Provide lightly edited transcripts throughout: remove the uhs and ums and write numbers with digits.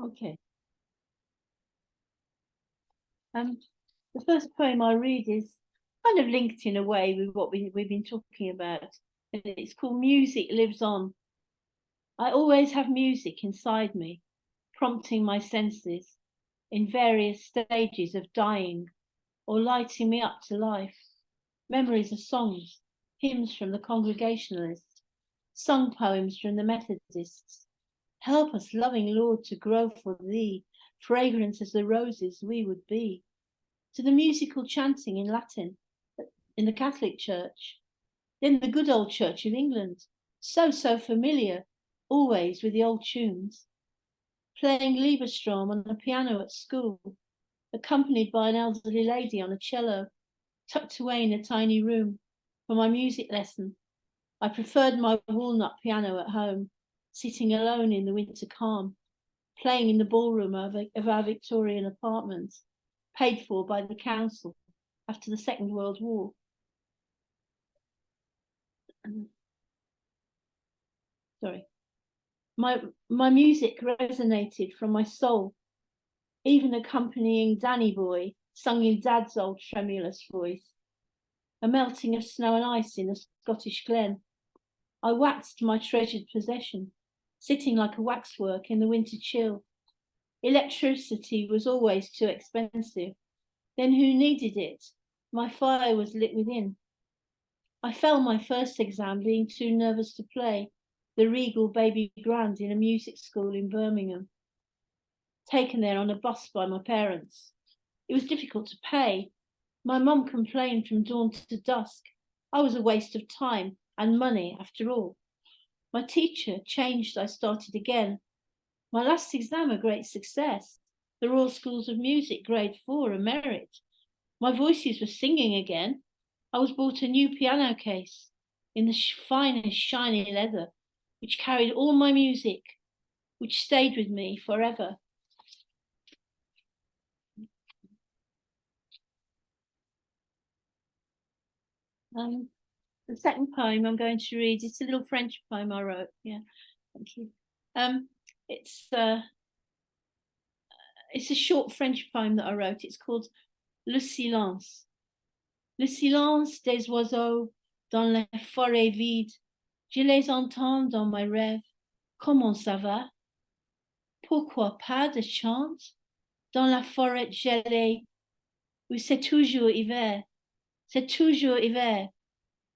Okay. Um, the first poem I read is kind of linked in a way with what we've been talking about. And it's called Music Lives On. I always have music inside me, prompting my senses in various stages of dying or lighting me up to life. Memories of songs, hymns from the Congregationalists, sung poems from the Methodists. Help us, loving Lord, to grow for thee, fragrant as the roses we would be. To the musical chanting in Latin in the Catholic Church, then the good old Church of England, so familiar, always with the old tunes. Playing Lieberstrom on the piano at school, accompanied by an elderly lady on a cello, tucked away in a tiny room for my music lesson. I preferred my walnut piano at home, sitting alone in the winter calm, playing in the ballroom of our Victorian apartment, paid for by the council after the Second World War. Sorry. My music resonated from my soul, even accompanying Danny Boy, sung in Dad's old tremulous voice, a melting of snow and ice in a Scottish glen. I waxed my treasured possession, sitting like a waxwork in the winter chill. Electricity was always too expensive. Then who needed it? My fire was lit within. I failed my first exam being too nervous to play the Regal Baby Grand in a music school in Birmingham, taken there on a bus by my parents. It was difficult to pay. My mum complained from dawn to dusk. I was a waste of time and money after all. My teacher changed, I started again. My last exam, a great success. The Royal Schools of Music, grade 4, a merit. My voices were singing again. I was bought a new piano case in the finest shiny leather, which carried all my music, which stayed with me forever. Um, the second poem I'm going to read, it's a little French poem I wrote. Yeah, thank you. Um, it's uh, it's a short French poem that I wrote. It's called Le Silence. Le silence des oiseaux dans les forêts vides, je les entends dans mes rêves. Comment ça va? Pourquoi pas de chant dans la forêt gelée où c'est toujours hiver? C'est toujours hiver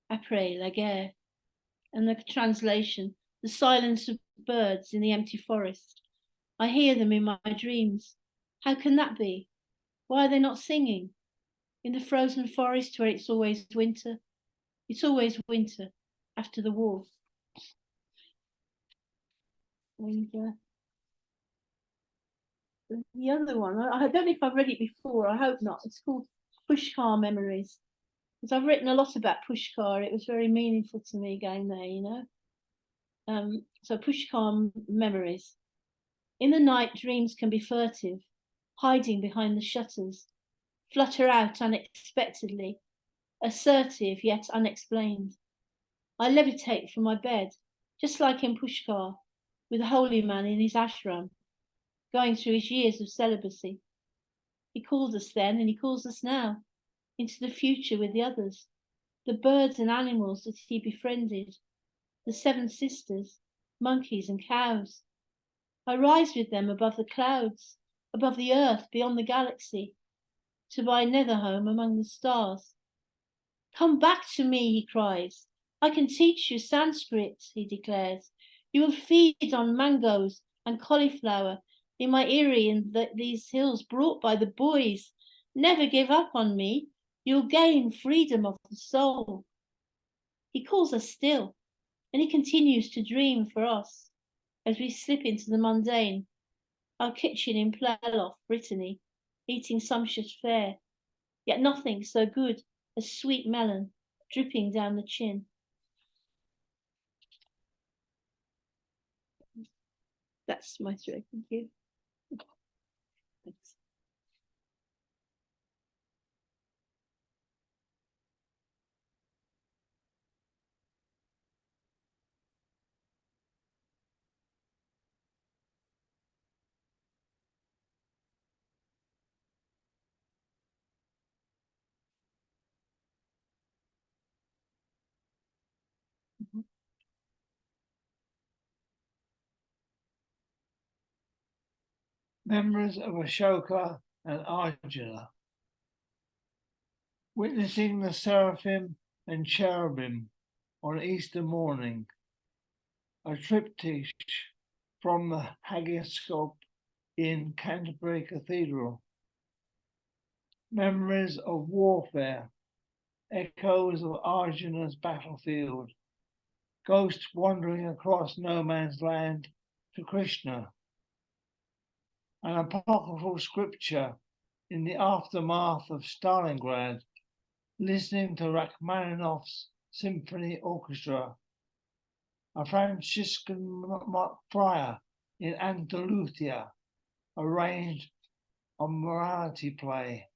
après la guerre. And the translation, the silence of birds in the empty forest. I hear them in my dreams. How can that be? Why are they not singing? In the frozen forest where it's always winter, it's always winter after the war. And the other one, I don't know if I've read it before, I hope not. It's called Pushkar Memories. Because I've written a lot about Pushkar. It was very meaningful to me going there, you know. So Pushkar Memories. In the night, dreams can be furtive, hiding behind the shutters, flutter out unexpectedly, assertive yet unexplained. I levitate from my bed, just like in Pushkar, with a holy man in his ashram, going through his years of celibacy. He called us then, and he calls us now, into the future with the others, the birds and animals that he befriended, the seven sisters, monkeys and cows. I rise with them above the clouds, above the earth, beyond the galaxy, to my nether home among the stars. Come back to me, he cries. I can teach you Sanskrit, he declares. You will feed on mangoes and cauliflower in my eyrie in these hills brought by the boys. Never give up on me. You'll gain freedom of the soul. He calls us still, and he continues to dream for us as we slip into the mundane. Our kitchen in Plough, Brittany, eating sumptuous fare, yet nothing so good as sweet melon dripping down the chin. That's my story. Thank you. Thanks. Members of Ashoka and Arjuna, witnessing the seraphim and cherubim on Easter morning, a triptych from the hagioscope in Canterbury Cathedral. Memories of warfare, echoes of Arjuna's battlefield, ghosts wandering across no man's land to Krishna. An apocryphal scripture in the aftermath of Stalingrad, listening to Rachmaninoff's symphony orchestra. A Franciscan friar in Andalusia arranged a morality play.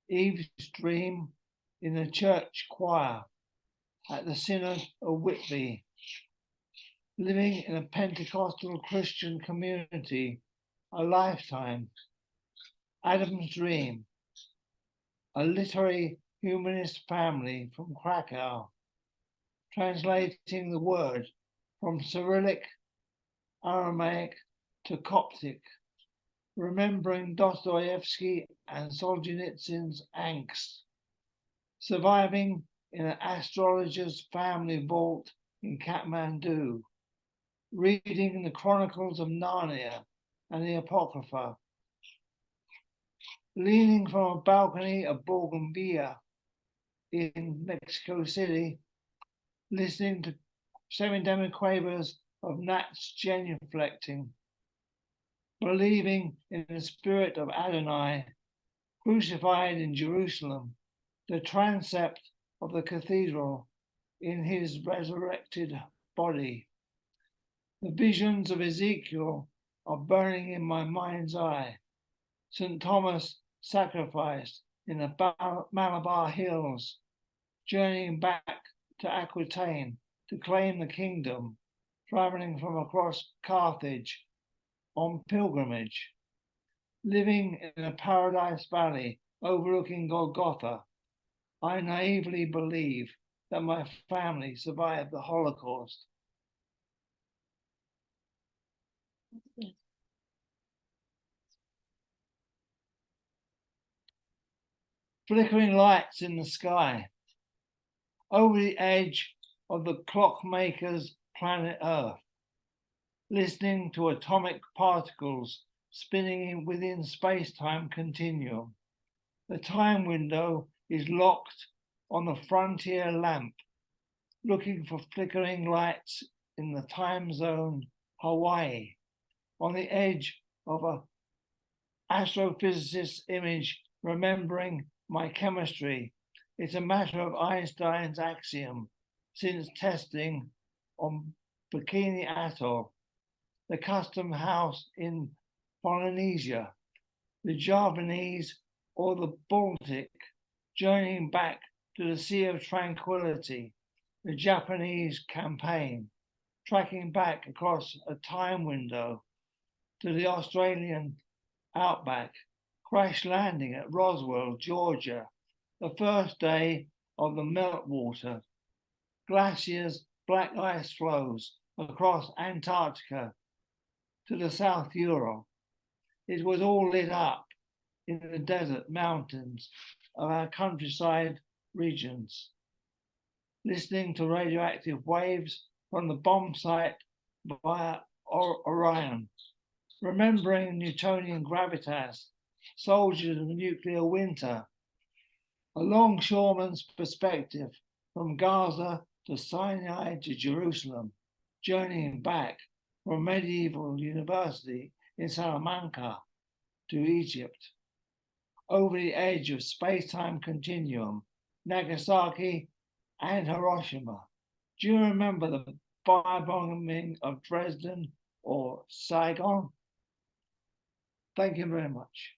Eve's dream in the church choir at the Synod of Whitby. Living in a Pentecostal Christian community, a lifetime. Adam's dream, a literary humanist family from Krakow, translating the word from Cyrillic, Aramaic to Coptic, remembering Dostoevsky and Solzhenitsyn's angst, surviving in an astrologer's family vault in Kathmandu, reading the Chronicles of Narnia and the Apocrypha, leaning from a balcony of Bougainvillea in Mexico City, listening to semi-demi-quavers of Nat's genuflecting, believing in the spirit of Adonai, crucified in Jerusalem, the transept of the cathedral in his resurrected body. The visions of Ezekiel are burning in my mind's eye. St. Thomas sacrificed in the Malabar Hills, journeying back to Aquitaine to claim the kingdom, traveling from across Carthage on pilgrimage, living in a paradise valley overlooking Golgotha. I naively believe that my family survived the Holocaust. Flickering lights in the sky, over the edge of the clockmaker's planet Earth, listening to atomic particles spinning within space-time continuum. The time window is locked on the frontier lamp, looking for flickering lights in the time zone Hawaii, on the edge of an astrophysicist's image, remembering my chemistry. It's a matter of Einstein's axiom since testing on Bikini Atoll, the custom house in Polynesia, the Javanese or the Baltic, journeying back to the Sea of Tranquility, the Japanese campaign, tracking back across a time window to the Australian outback, crash landing at Roswell, Georgia, the first day of the meltwater, glaciers, black ice flows across Antarctica to the South Ural. It was all lit up in the desert mountains of our countryside regions, listening to radioactive waves from the bomb site via Orion, remembering Newtonian gravitas, soldiers of the nuclear winter, a longshoreman's perspective from Gaza to Sinai to Jerusalem, journeying back from medieval university in Salamanca to Egypt, over the edge of space-time continuum, Nagasaki and Hiroshima. Do you remember the firebombing of Dresden or Saigon? Thank you very much.